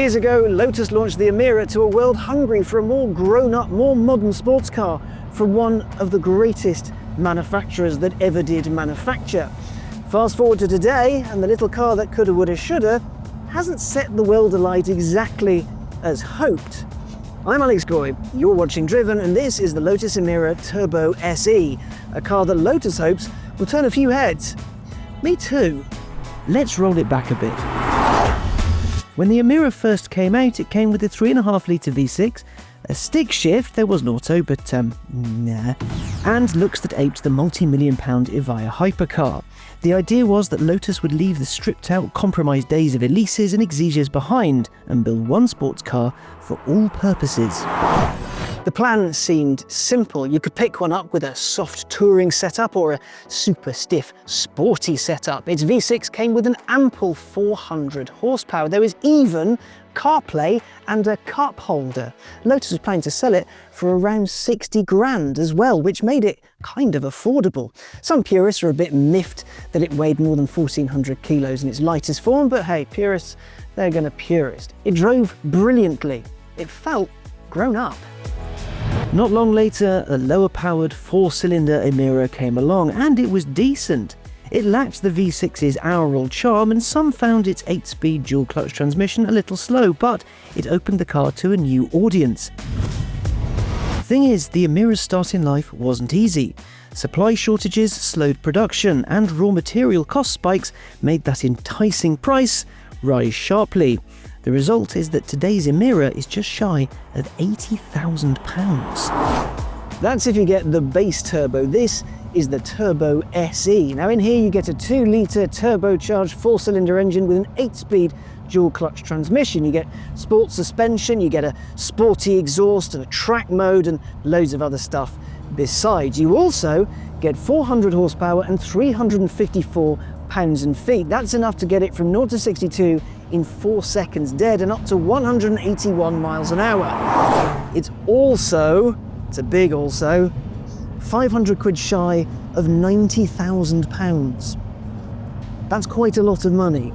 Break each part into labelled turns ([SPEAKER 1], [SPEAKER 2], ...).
[SPEAKER 1] years ago, Lotus launched the Emira to a world hungry for a more grown-up, more modern sports car from one of the greatest manufacturers that ever did manufacture. Fast forward to today, and the little car that coulda, woulda, shoulda hasn't set the world alight exactly as hoped. I'm Alex Goy, you're watching Driven, and this is the Lotus Emira Turbo SE, a car that Lotus hopes will turn a few heads. Me too. Let's roll it back a bit. When the Emira first came out, it came with a 3.5 litre V6, a stick shift, there was an auto, but nah, and looks that aped the multi-million-pound Evija hypercar. The idea was that Lotus would leave the stripped-out, compromised days of Elises and Exiges behind and build one sports car for all purposes. The plan seemed simple. You could pick one up with a soft touring setup or a super stiff, sporty setup. Its V6 came with an ample 400 horsepower. There was even CarPlay and a cup holder. Lotus was planning to sell it for around 60 grand as well, which made it kind of affordable. Some purists are a bit miffed that it weighed more than 1,400 kilos in its lightest form, but hey, purists, they're gonna purist. It drove brilliantly. It felt grown up. Not long later, a lower-powered 4-cylinder Emira came along, and it was decent. It lacked the V6's aural charm, and some found its 8-speed dual-clutch transmission a little slow, but it opened the car to a new audience. The thing is, the Emira's start in life wasn't easy. Supply shortages slowed production, and raw material cost spikes made that enticing price rise sharply. The result is that today's Emira is just shy of £80,000. That's if you get the base turbo. This is the Turbo SE. Now in here you get a 2-litre turbocharged 4-cylinder engine with an 8-speed dual-clutch transmission. You get sport suspension, you get a sporty exhaust and a track mode and loads of other stuff besides. You also get 400 horsepower and 354 pounds and feet. That's enough to get it from 0 to 62 in 4 seconds dead and up to 181 miles an hour. It's a big also, 500 quid shy of £90,000. That's quite a lot of money.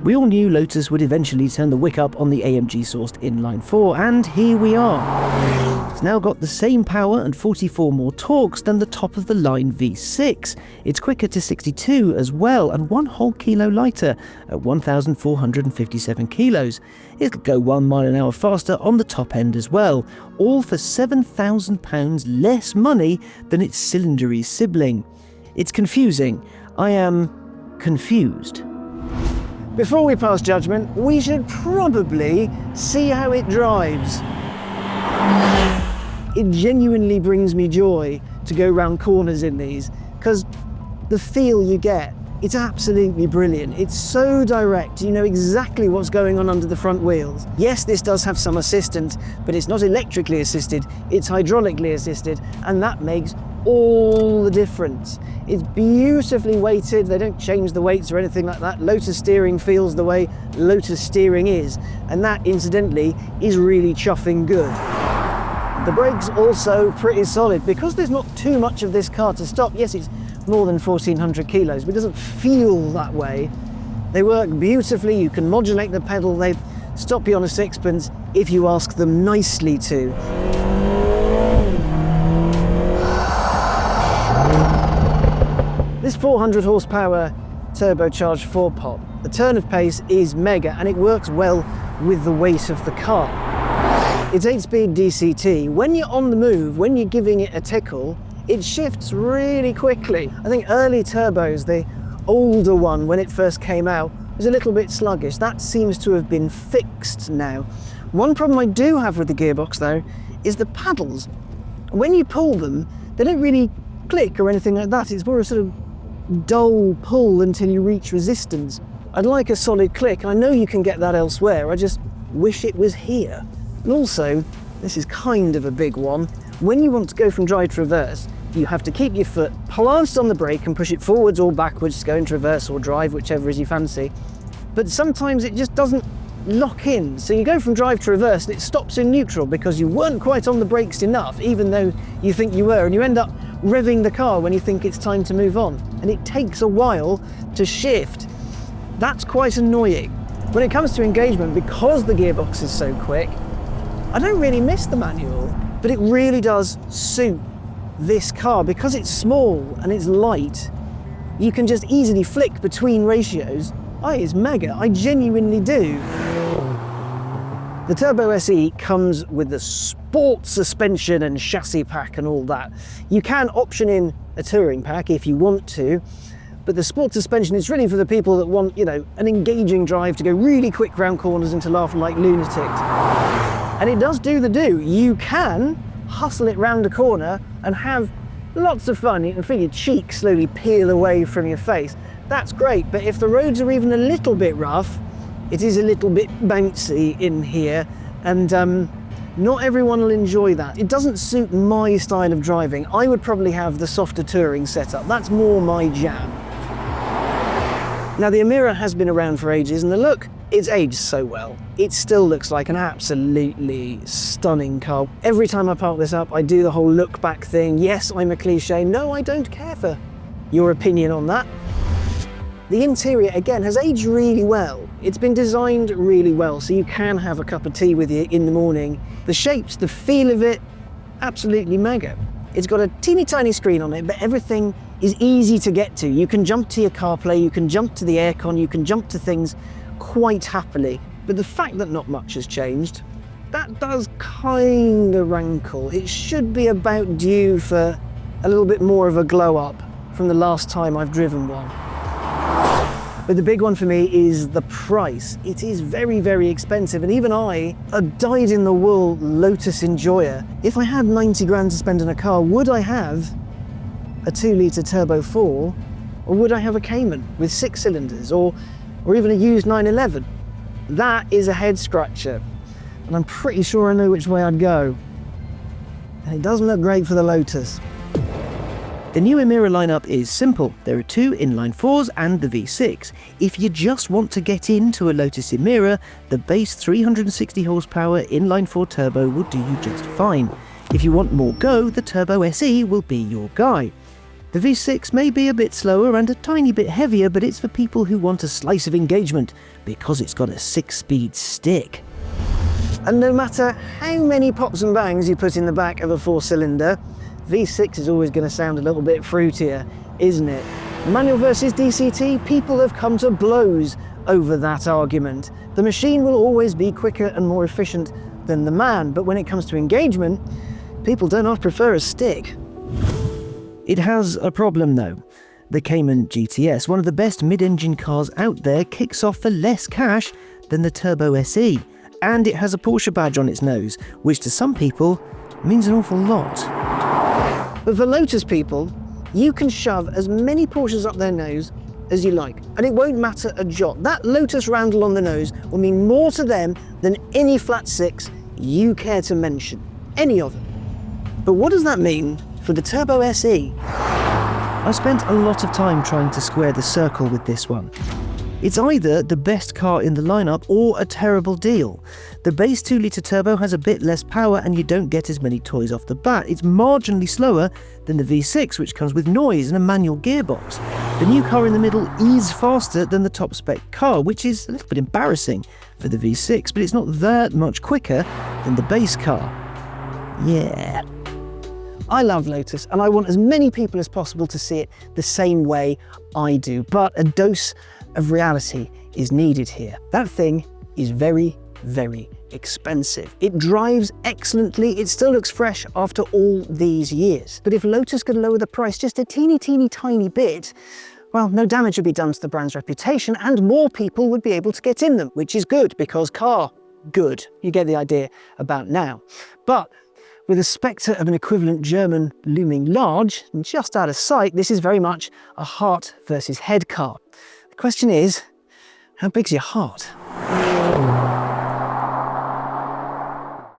[SPEAKER 1] We all knew Lotus would eventually turn the wick up on the AMG-sourced inline-4, and here we are. It's now got the same power and 44 more torques than the top-of-the-line V6. It's quicker to 62 as well, and 1 whole kilo lighter at 1,457 kilos. It could go 1 mile an hour faster on the top end as well, all for £7,000 less money than its cylindery sibling. It's confusing. I am confused. Before we pass judgment, we should probably see how it drives. It genuinely brings me joy to go round corners in these, because the feel you get, it's absolutely brilliant. It's so direct, you know exactly what's going on under the front wheels. Yes, this does have some assistance, but it's not electrically assisted, it's hydraulically assisted, and that makes all the difference. It's beautifully weighted, they don't change the weights or anything like that. Lotus steering feels the way Lotus steering is, and that incidentally is really chuffing good. The brakes also pretty solid, because there's not too much of this car to stop. Yes, it's more than 1,400 kilos, but it doesn't feel that way. They work beautifully, you can modulate the pedal, they stop you on a sixpence if you ask them nicely to. This 400 horsepower turbocharged 4-pot, the turn of pace is mega, and it works well with the weight of the car. It's 8-speed DCT. When you're on the move, when you're giving it a tickle, it shifts really quickly. I think early turbos, the older one when it first came out, was a little bit sluggish. That seems to have been fixed now. One problem I do have with the gearbox though is the paddles. When you pull them, they don't really click or anything like that. It's more a sort of dull pull until you reach resistance. I'd like a solid click. I know you can get that elsewhere. I just wish it was here. And also, this is kind of a big one. When you want to go from drive to reverse, you have to keep your foot planted on the brake and push it forwards or backwards to go into reverse or drive, whichever is you fancy. But sometimes it just doesn't lock in. So you go from drive to reverse and it stops in neutral because you weren't quite on the brakes enough, even though you think you were, and you end up revving the car when you think it's time to move on, and it takes a while to shift. That's quite annoying. When it comes to engagement, because the gearbox is so quick, I don't really miss the manual, but it really does suit this car. Because it's small and it's light, you can just easily flick between ratios. It's mega, I genuinely do. The Turbo SE comes with the sport suspension and chassis pack and all that. You can option in a touring pack if you want to, but the sport suspension is really for the people that want, you know, an engaging drive to go really quick round corners and to laugh like lunatics. And it does do the do. You can hustle it round a corner and have lots of fun. You can feel your cheeks slowly peel away from your face. That's great, but if the roads are even a little bit rough, it is a little bit bouncy in here, and not everyone will enjoy that. It doesn't suit my style of driving. I would probably have the softer touring setup. That's more my jam. Now, the Emira has been around for ages, and the look, it's aged so well. It still looks like an absolutely stunning car. Every time I park this up, I do the whole look back thing. Yes, I'm a cliche. No, I don't care for your opinion on that. The interior, again, has aged really well. It's been designed really well, so you can have a cup of tea with you in the morning. The shapes, the feel of it, absolutely mega. It's got a teeny tiny screen on it, but everything is easy to get to. You can jump to your CarPlay, you can jump to the aircon, you can jump to things quite happily. But the fact that not much has changed, that does kind of rankle. It should be about due for a little bit more of a glow up from the last time I've driven one. But the big one for me is the price. It is very, very expensive, and even I, a dyed-in-the-wool Lotus enjoyer, if I had 90 grand to spend on a car, would I have a 2-litre Turbo 4, or would I have a Cayman with 6 cylinders, or even a used 911? That is a head-scratcher, and I'm pretty sure I know which way I'd go. And it doesn't look great for the Lotus. The new Emira lineup is simple. There are 2 inline 4s and the V6. If you just want to get into a Lotus Emira, the base 360 horsepower inline 4 turbo will do you just fine. If you want more go, the Turbo SE will be your guy. The V6 may be a bit slower and a tiny bit heavier, but it's for people who want a slice of engagement, because it's got a 6-speed stick. And no matter how many pops and bangs you put in the back of a 4-cylinder, V6 is always going to sound a little bit fruitier, isn't it? Manual versus DCT, people have come to blows over that argument. The machine will always be quicker and more efficient than the man, but when it comes to engagement, people don't often prefer a stick. It has a problem though. The Cayman GTS, one of the best mid-engine cars out there, kicks off for less cash than the Turbo SE, and it has a Porsche badge on its nose, which to some people means an awful lot. But for Lotus people, you can shove as many Porsches up their nose as you like, and it won't matter a jot. That Lotus roundel on the nose will mean more to them than any flat 6 you care to mention, any of them. But what does that mean for the Turbo SE? I spent a lot of time trying to square the circle with this one. It's either the best car in the lineup or a terrible deal. The base 2-litre turbo has a bit less power and you don't get as many toys off the bat. It's marginally slower than the V6, which comes with noise and a manual gearbox. The new car in the middle is faster than the top spec car, which is a little bit embarrassing for the V6, but it's not that much quicker than the base car. Yeah. I love Lotus, and I want as many people as possible to see it the same way I do, but a dose of reality is needed here. That thing is very, very expensive. It drives excellently, it still looks fresh after all these years. But if Lotus could lower the price just a teeny tiny bit, well, no damage would be done to the brand's reputation and more people would be able to get in them, which is good because good. You get the idea about now. But with the spectre of an equivalent German looming large just out of sight, this is very much a heart versus head car. The question is, how big's your heart?